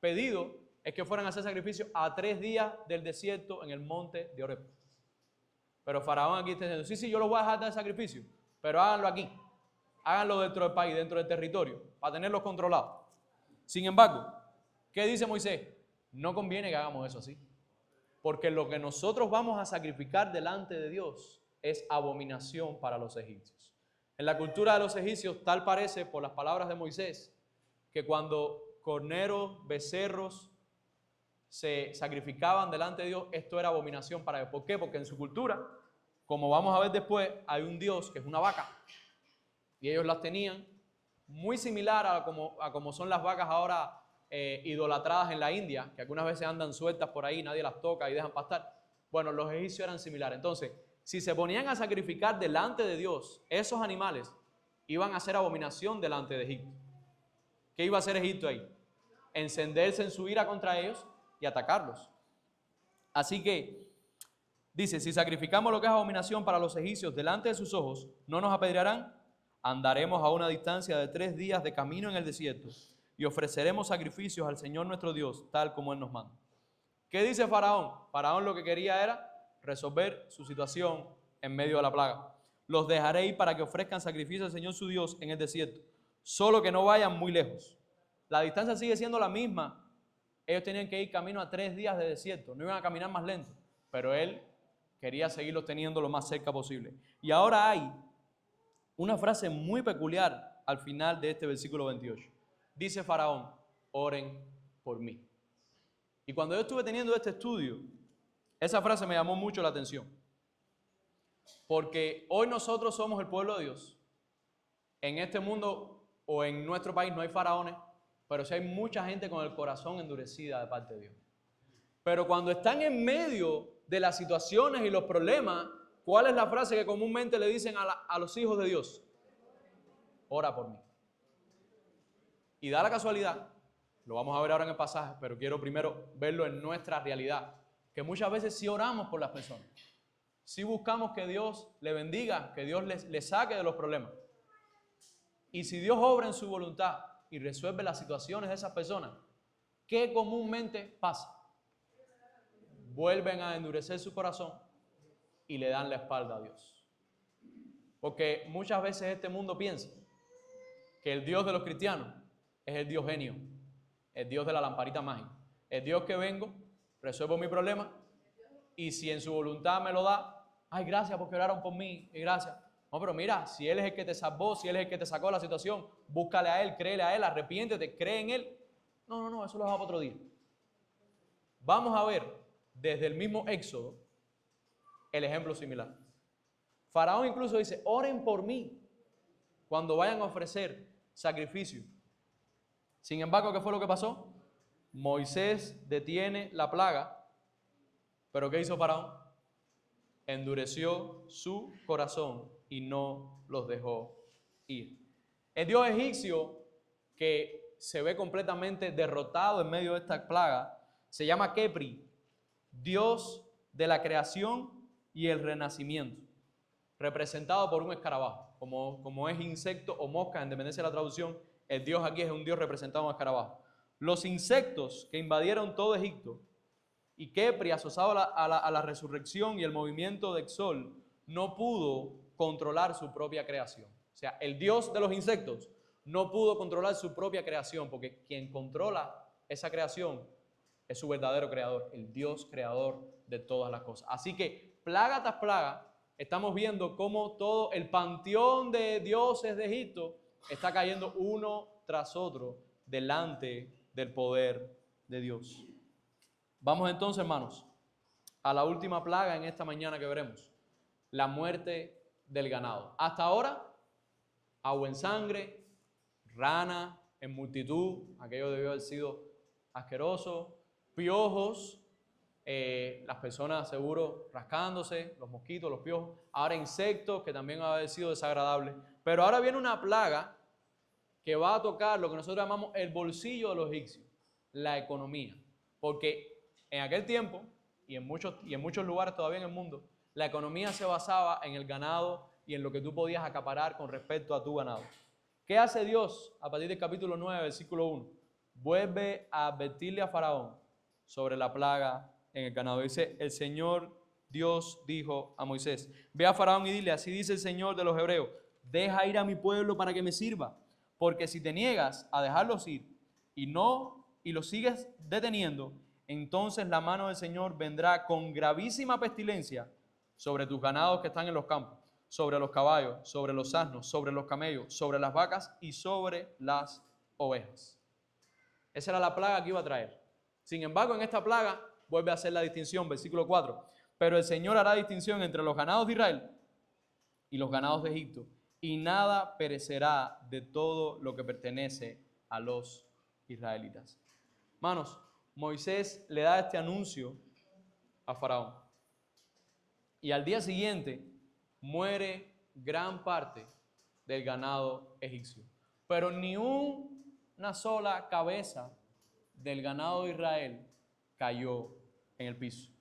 pedido es que fueran a hacer sacrificio a 3 días del desierto en el monte de Oreb. Pero Faraón aquí está diciendo, sí, yo los voy a dejar de sacrificio, pero háganlo aquí. Háganlo dentro del país, dentro del territorio, para tenerlos controlados. Sin embargo, ¿qué dice Moisés? No conviene que hagamos eso así. Porque lo que nosotros vamos a sacrificar delante de Dios es abominación para los egipcios. En la cultura de los egipcios, tal parece, por las palabras de Moisés, que cuando corneros, becerros se sacrificaban delante de Dios, esto era abominación para ellos. ¿Por qué? Porque en su cultura, como vamos a ver después, hay un Dios que es una vaca. Y ellos las tenían muy similar a como son las vacas ahora idolatradas en la India, que algunas veces andan sueltas por ahí, nadie las toca y dejan pastar. Bueno, los egipcios eran similares. Entonces, si se ponían a sacrificar delante de Dios, esos animales iban a hacer abominación delante de Egipto. ¿Qué iba a hacer Egipto ahí? Encenderse en su ira contra ellos y atacarlos. Así que, dice, si sacrificamos lo que es abominación para los egipcios delante de sus ojos, ¿no nos apedrearán? Andaremos a una distancia de 3 días de camino en el desierto y ofreceremos sacrificios al Señor nuestro Dios, tal como Él nos manda. ¿Qué dice Faraón? Faraón lo que quería era resolver su situación en medio de la plaga. Los dejaré ir para que ofrezcan sacrificio al Señor su Dios en el desierto, solo que no vayan muy lejos. La distancia sigue siendo la misma. Ellos tenían que ir camino a 3 días de desierto, no iban a caminar más lento, pero Él quería seguirlos teniendo lo más cerca posible. Y ahora hay una frase muy peculiar al final de este versículo 28. Dice Faraón, oren por mí. Y cuando yo estuve teniendo este estudio, esa frase me llamó mucho la atención. Porque hoy nosotros somos el pueblo de Dios. En este mundo o en nuestro país no hay faraones, pero sí hay mucha gente con el corazón endurecida de parte de Dios. Pero cuando están en medio de las situaciones y los problemas, ¿cuál es la frase que comúnmente le dicen a los hijos de Dios? Ora por mí. Y da la casualidad, lo vamos a ver ahora en el pasaje, pero quiero primero verlo en nuestra realidad, que muchas veces sí oramos por las personas, sí buscamos que Dios le bendiga, que Dios les saque de los problemas. Y si Dios obra en su voluntad y resuelve las situaciones de esas personas, ¿qué comúnmente pasa? Vuelven a endurecer su corazón y le dan la espalda a Dios. Porque muchas veces este mundo piensa que el Dios de los cristianos es el Dios genio, el Dios de la lamparita mágica, el Dios que vengo, resuelvo mi problema y si en su voluntad me lo da, ay, gracias porque oraron por mí y gracias. No, pero mira, si Él es el que te salvó, si Él es el que te sacó de la situación, búscale a Él, créele a Él, arrepiéntete, cree en Él. No, eso lo dejamos para otro día. Vamos a ver desde el mismo Éxodo el ejemplo similar. Faraón incluso dice, oren por mí cuando vayan a ofrecer sacrificio. Sin embargo, ¿qué fue lo que pasó? Moisés detiene la plaga, pero ¿qué hizo Faraón? Endureció su corazón y no los dejó ir. El dios egipcio, que se ve completamente derrotado en medio de esta plaga, se llama Kepri, dios de la creación y el renacimiento, representado por un escarabajo, como es insecto o mosca, en dependencia de la traducción, el dios aquí es un dios representado en un escarabajo. Los insectos que invadieron todo Egipto y Kepri, asociado a la resurrección y el movimiento del sol, no pudo controlar su propia creación. O sea, el dios de los insectos no pudo controlar su propia creación, porque quien controla esa creación es su verdadero creador, el Dios creador de todas las cosas. Así que, plaga tras plaga, estamos viendo cómo todo el panteón de dioses de Egipto está cayendo uno tras otro delante del poder de Dios. Vamos entonces, hermanos, a la última plaga en esta mañana que veremos, la muerte del ganado. Hasta ahora, agua en sangre, rana en multitud, aquello debió haber sido asqueroso, piojos, las personas seguro rascándose, los mosquitos, los piojos, ahora insectos que también ha sido desagradable, pero ahora viene una plaga que va a tocar lo que nosotros llamamos el bolsillo de los egipcios, la economía, porque en aquel tiempo y en muchos lugares todavía en el mundo, la economía se basaba en el ganado y en lo que tú podías acaparar con respecto a tu ganado. ¿Qué hace Dios a partir del capítulo 9, versículo 1? Vuelve a advertirle a Faraón sobre la plaga en el ganado. Dice, el Señor Dios dijo a Moisés, ve a Faraón y dile, así dice el Señor de los hebreos, deja ir a mi pueblo para que me sirva, porque si te niegas a dejarlos ir y los sigues deteniendo, entonces la mano del Señor vendrá con gravísima pestilencia sobre tus ganados que están en los campos, sobre los caballos, sobre los asnos, sobre los camellos, sobre las vacas y sobre las ovejas. Esa era la plaga que iba a traer. Sin embargo, en esta plaga vuelve a hacer la distinción, versículo 4. Pero el Señor hará distinción entre los ganados de Israel y los ganados de Egipto, y nada perecerá de todo lo que pertenece a los israelitas. Hermanos, Moisés le da este anuncio a Faraón. Y al día siguiente muere gran parte del ganado egipcio. Pero ni una sola cabeza del ganado de Israel cayó en el piso.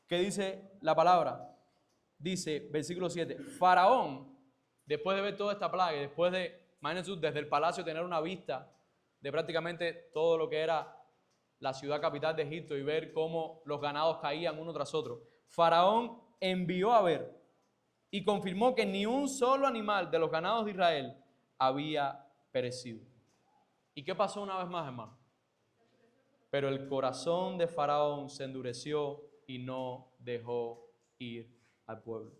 ¿Qué dice la palabra? Dice, versículo 7, Faraón, después de ver toda esta plaga, y después de, imagínense desde el palacio tener una vista de prácticamente todo lo que era la ciudad capital de Egipto y ver cómo los ganados caían uno tras otro, Faraón envió a ver y confirmó que ni un solo animal de los ganados de Israel había perecido. ¿Y qué pasó una vez más, hermano? Pero el corazón de Faraón se endureció y no dejó ir al pueblo.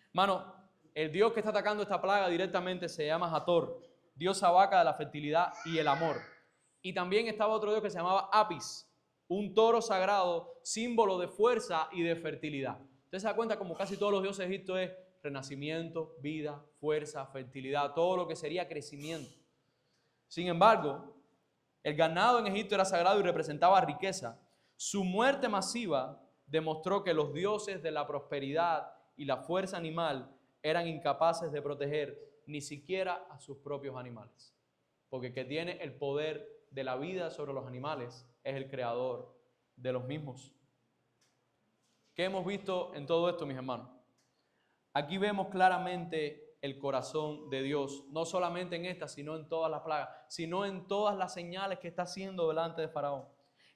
Hermano, el Dios que está atacando esta plaga directamente se llama Hathor, Dios Abaca de la fertilidad y el amor. Y también estaba otro Dios que se llamaba Apis, un toro sagrado, símbolo de fuerza y de fertilidad. Usted se da cuenta como casi todos los dioses de Egipto es renacimiento, vida, fuerza, fertilidad, todo lo que sería crecimiento. Sin embargo, el ganado en Egipto era sagrado y representaba riqueza. Su muerte masiva demostró que los dioses de la prosperidad y la fuerza animal eran incapaces de proteger ni siquiera a sus propios animales. Porque el que tiene el poder de la vida sobre los animales es el creador de los mismos. ¿Qué hemos visto en todo esto, mis hermanos? Aquí vemos claramente el corazón de Dios, no solamente en esta, sino en todas las plagas, sino en todas las señales que está haciendo delante de Faraón.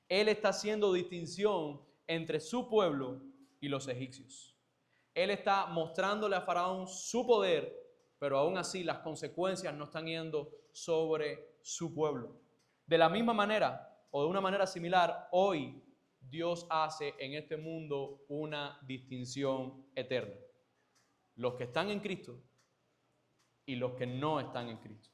Él está haciendo distinción entre su pueblo y los egipcios. Él está mostrándole a Faraón su poder, pero aún así las consecuencias no están yendo sobre su pueblo. De la misma manera, o de una manera similar, hoy Dios hace en este mundo una distinción eterna. Los que están en Cristo y los que no están en Cristo.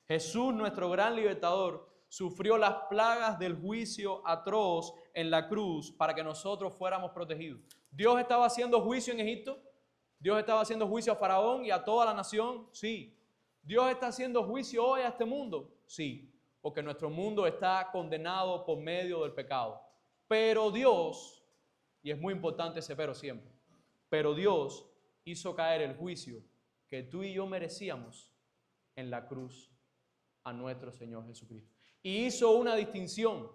Jesús, nuestro gran libertador, sufrió las plagas del juicio atroz en la cruz para que nosotros fuéramos protegidos. Dios estaba haciendo juicio en Egipto. Dios estaba haciendo juicio a Faraón y a toda la nación. Sí. Dios está haciendo juicio hoy a este mundo. Sí. Porque nuestro mundo está condenado por medio del pecado. Pero Dios, y es muy importante ese pero siempre, pero Dios hizo caer el juicio que tú y yo merecíamos en la cruz a nuestro Señor Jesucristo. Y hizo una distinción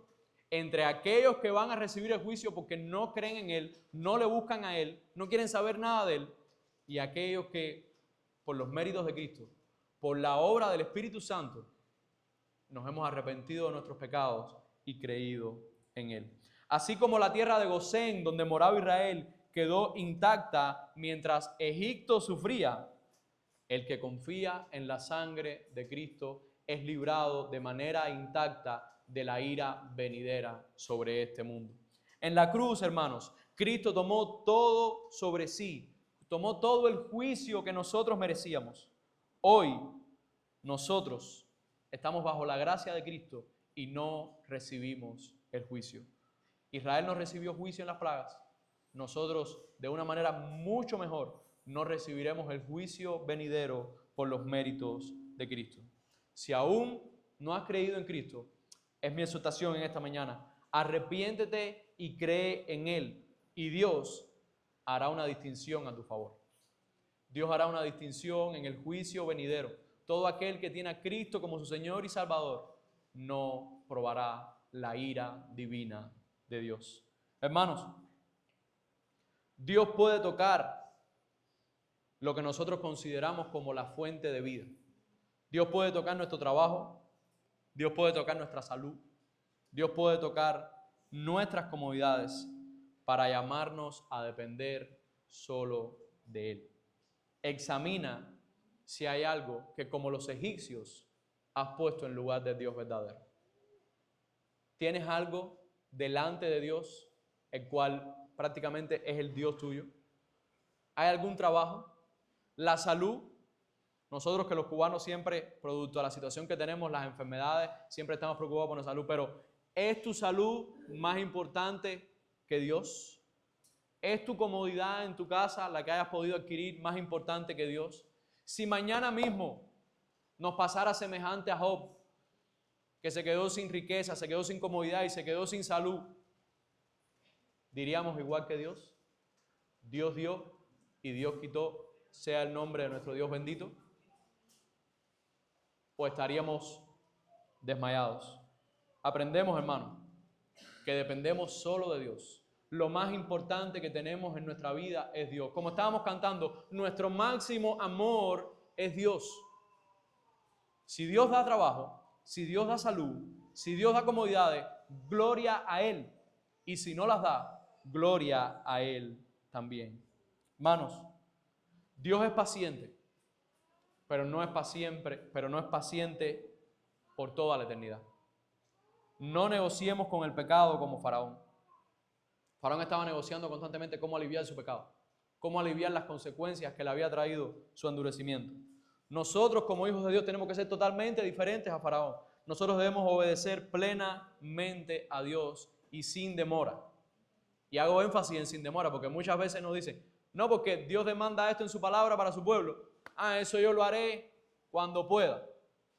entre aquellos que van a recibir el juicio porque no creen en Él, no le buscan a Él, no quieren saber nada de Él, y aquellos que por los méritos de Cristo, por la obra del Espíritu Santo, nos hemos arrepentido de nuestros pecados y creído en Él. Así como la tierra de Gosén, donde moraba Israel, quedó intacta mientras Egipto sufría, el que confía en la sangre de Cristo es librado de manera intacta de la ira venidera sobre este mundo. En la cruz, hermanos, Cristo tomó todo sobre sí, tomó todo el juicio que nosotros merecíamos. Hoy, nosotros estamos bajo la gracia de Cristo y no recibimos el juicio. Israel no recibió juicio en las plagas. Nosotros, de una manera mucho mejor, no recibiremos el juicio venidero por los méritos de Cristo. Si aún no has creído en Cristo, es mi exhortación en esta mañana. Arrepiéntete y cree en Él, y Dios hará una distinción a tu favor. Dios hará una distinción en el juicio venidero. Todo aquel que tiene a Cristo como su Señor y Salvador no probará la ira divina de Dios. Hermanos, Dios puede tocar lo que nosotros consideramos como la fuente de vida. Dios puede tocar nuestro trabajo, Dios puede tocar nuestra salud, Dios puede tocar nuestras comodidades para llamarnos a depender solo de Él. Examina si hay algo que, como los egipcios, has puesto en lugar del Dios verdadero. ¿Tienes algo delante de Dios, el cual prácticamente es el Dios tuyo? ¿Hay algún trabajo? La salud. Nosotros que los cubanos siempre, producto de la situación que tenemos, las enfermedades, siempre estamos preocupados por la salud, pero ¿es tu salud más importante que Dios? ¿Es tu comodidad en tu casa, la que hayas podido adquirir, más importante que Dios? Si mañana mismo nos pasara semejante a Job, que se quedó sin riqueza, se quedó sin comodidad y se quedó sin salud, ¿diríamos igual que Dios? Dios dio y Dios quitó, sea el nombre de nuestro Dios bendito, o estaríamos desmayados. Aprendemos, hermanos, que dependemos solo de Dios. Lo más importante que tenemos en nuestra vida es Dios. Como estábamos cantando, nuestro máximo amor es Dios. Si Dios da trabajo, si Dios da salud, si Dios da comodidades, gloria a Él. Y si no las da, gloria a Él también. Hermanos, Dios es paciente, pero no es paciente por toda la eternidad. No negociemos con el pecado como Faraón. Faraón estaba negociando constantemente cómo aliviar su pecado, cómo aliviar las consecuencias que le había traído su endurecimiento. Nosotros como hijos de Dios tenemos que ser totalmente diferentes a Faraón. Nosotros debemos obedecer plenamente a Dios y sin demora. Y hago énfasis en sin demora porque muchas veces nos dicen, no, porque Dios demanda esto en su palabra para su pueblo. Eso yo lo haré cuando pueda.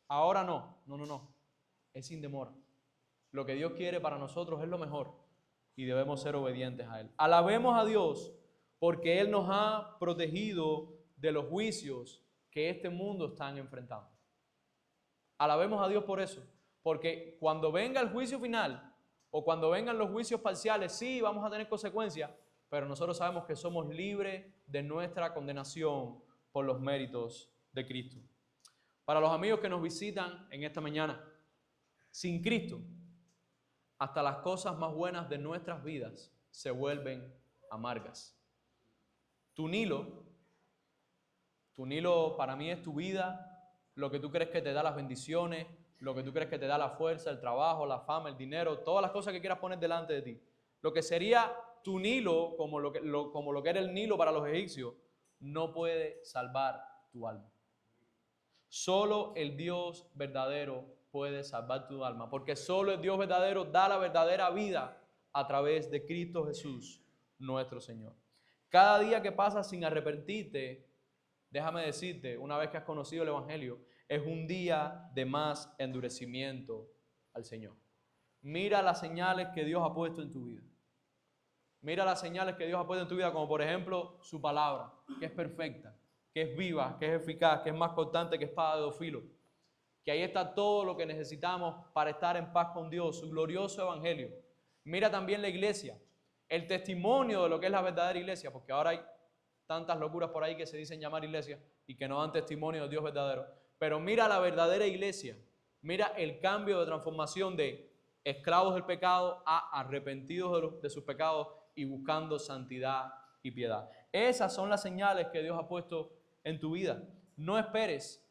Ahora no. No. Es sin demora. Lo que Dios quiere para nosotros es lo mejor y debemos ser obedientes a Él. Alabemos a Dios porque Él nos ha protegido de los juicios que este mundo está enfrentando. Alabemos a Dios por eso, porque cuando venga el juicio final o cuando vengan los juicios parciales, sí vamos a tener consecuencias, pero nosotros sabemos que somos libres de nuestra condenación por los méritos de Cristo. Para los amigos que nos visitan en esta mañana, sin Cristo, hasta las cosas más buenas de nuestras vidas se vuelven amargas. Tu Nilo para mí es tu vida, lo que tú crees que te da las bendiciones, lo que tú crees que te da la fuerza, el trabajo, la fama, el dinero, todas las cosas que quieras poner delante de ti. Lo que sería tu Nilo, como lo que era el Nilo para los egipcios, no puede salvar tu alma. Solo el Dios verdadero puede salvar tu alma, porque solo el Dios verdadero da la verdadera vida a través de Cristo Jesús, nuestro Señor. Cada día que pasa sin arrepentirte, déjame decirte, una vez que has conocido el Evangelio, es un día de más endurecimiento al Señor. Mira las señales que Dios ha puesto en tu vida. Mira las señales que Dios ha puesto en tu vida, como por ejemplo su palabra, que es perfecta, que es viva, que es eficaz, que es más cortante que espada de dos filos. Que ahí está todo lo que necesitamos para estar en paz con Dios, su glorioso evangelio. Mira también la iglesia, el testimonio de lo que es la verdadera iglesia, porque ahora hay tantas locuras por ahí que se dicen llamar iglesia y que no dan testimonio de Dios verdadero. Pero mira la verdadera iglesia, mira el cambio de transformación de esclavos del pecado a arrepentidos de sus pecados y buscando santidad y piedad. Esas son las señales que Dios ha puesto en tu vida. No esperes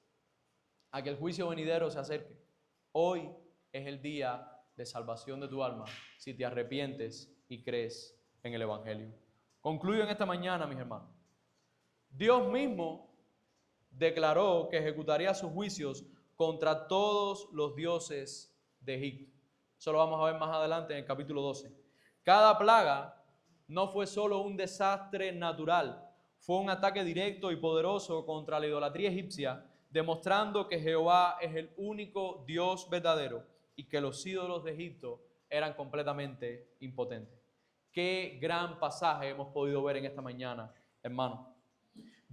a que el juicio venidero se acerque. Hoy es el día de salvación de tu alma si te arrepientes y crees en el Evangelio. Concluyo en esta mañana, mis hermanos. Dios mismo declaró que ejecutaría sus juicios contra todos los dioses de Egipto. Eso lo vamos a ver más adelante en el capítulo 12. Cada plaga no fue solo un desastre natural, fue un ataque directo y poderoso contra la idolatría egipcia, demostrando que Jehová es el único Dios verdadero y que los ídolos de Egipto eran completamente impotentes. Qué gran pasaje hemos podido ver en esta mañana, hermanos.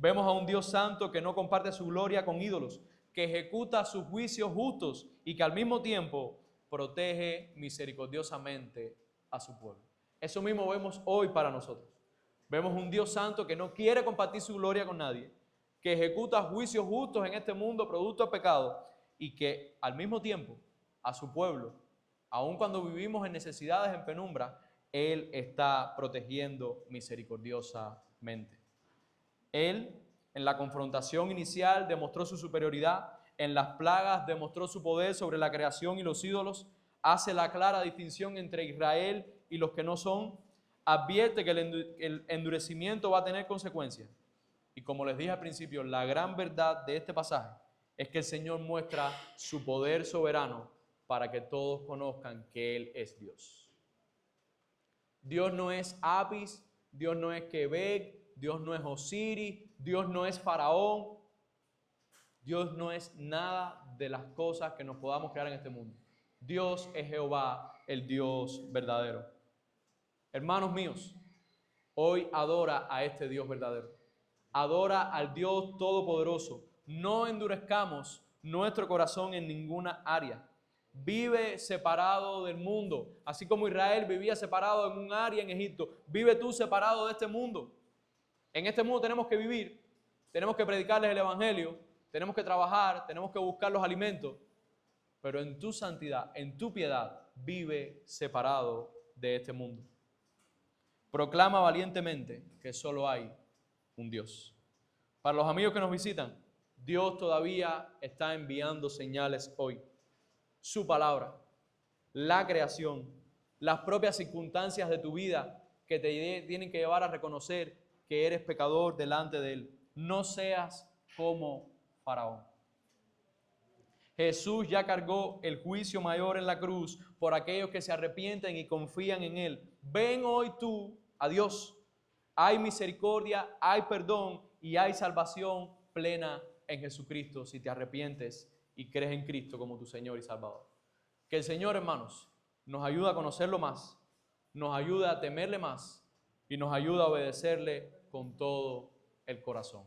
Vemos a un Dios santo que no comparte su gloria con ídolos, que ejecuta sus juicios justos y que al mismo tiempo protege misericordiosamente a su pueblo. Eso mismo vemos hoy para nosotros. Vemos un Dios santo que no quiere compartir su gloria con nadie, que ejecuta juicios justos en este mundo producto de pecado y que al mismo tiempo a su pueblo, aun cuando vivimos en necesidades, en penumbra, Él está protegiendo misericordiosamente. Él, en la confrontación inicial, demostró su superioridad, en las plagas demostró su poder sobre la creación y los ídolos, hace la clara distinción entre Israel y los que no son, advierte que el endurecimiento va a tener consecuencias. Y como les dije al principio, la gran verdad de este pasaje es que el Señor muestra su poder soberano para que todos conozcan que Él es Dios. Dios no es Apis, Dios no es Quebec, Dios no es Osiris, Dios no es Faraón. Dios no es nada de las cosas que nos podamos crear en este mundo. Dios es Jehová, el Dios verdadero. Hermanos míos, Hoy adora a este Dios verdadero. Adora al Dios Todopoderoso. No endurezcamos nuestro corazón en ninguna área. Vive separado del mundo. Así como Israel vivía separado en un área en Egipto, vive tú separado de este mundo. En este mundo tenemos que vivir, tenemos que predicarles el evangelio, tenemos que trabajar, tenemos que buscar los alimentos, pero en tu santidad, en tu piedad, vive separado de este mundo. Proclama valientemente que solo hay un Dios. Para los amigos que nos visitan, Dios todavía está enviando señales hoy. Su palabra, la creación, las propias circunstancias de tu vida que te tienen que llevar a reconocer que eres pecador delante de Él. No seas como Faraón. Jesús ya cargó el juicio mayor en la cruz por aquellos que se arrepienten y confían en Él. Ven hoy tú a Dios. Hay misericordia, hay perdón y hay salvación plena en Jesucristo si te arrepientes y crees en Cristo como tu Señor y Salvador. Que el Señor, hermanos, nos ayude a conocerlo más, nos ayude a temerle más y nos ayude a obedecerle con todo el corazón.